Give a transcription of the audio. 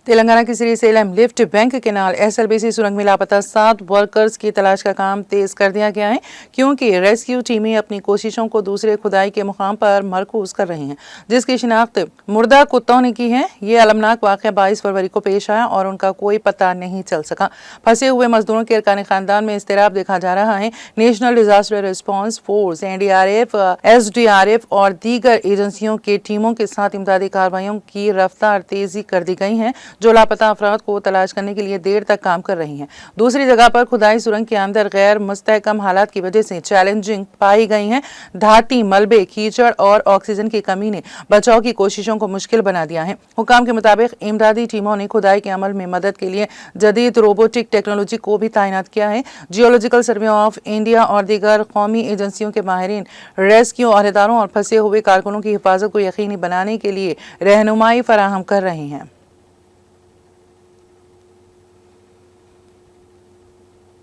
تلنگانہ کی سری Salem lift bank کے نال SLBC سرنگ میں لاپتہ 7 ورکرز کی تلاش کا کام تیز کر دیا گیا ہے کیونکہ ریسکیو ٹیمیں اپنی کوششوں کو دوسرے کھدائی کے مقام پر مرکوز کر رہی ہیں جس کی شناخت مردہ کتوں نے کی ہے۔ یہ المناک واقعہ 22 فروری کو پیش آیا اور ان کا کوئی پتہ نہیں چل سکا۔ پھنسے ہوئے مزدوروں کے ارکان خاندان میں اضطراب دیکھا جا رہا ہے۔ National disaster response force NDRF SDRF اور دیگر ایجنسیوں کے ٹیموں کے ساتھ امدادی کارروائیوں کی رفتار تیزی کر دی گئی ہے جو لاپتہ افراد کو تلاش کرنے کے لیے دیر تک کام کر رہی ہیں۔ دوسری جگہ پر کھدائی سرنگ کے اندر غیر مستحکم حالات کی وجہ سے چیلنجنگ پائی گئی ہیں۔ دھاتی ملبے، کیچڑ اور آکسیجن کی کمی نے بچاؤ کی کوششوں کو مشکل بنا دیا ہے۔ حکام کے مطابق امدادی ٹیموں نے کھدائی کے عمل میں مدد کے لیے جدید روبوٹک ٹیکنالوجی کو بھی تعینات کیا ہے۔ جیولوجیکل سروے آف انڈیا اور دیگر قومی ایجنسیوں کے ماہرین ریسکیو عہدیداروں اور پھنسے ہوئے کارکنوں کی حفاظت کو یقینی بنانے کے لیے رہنمائی فراہم کر رہے ہیں۔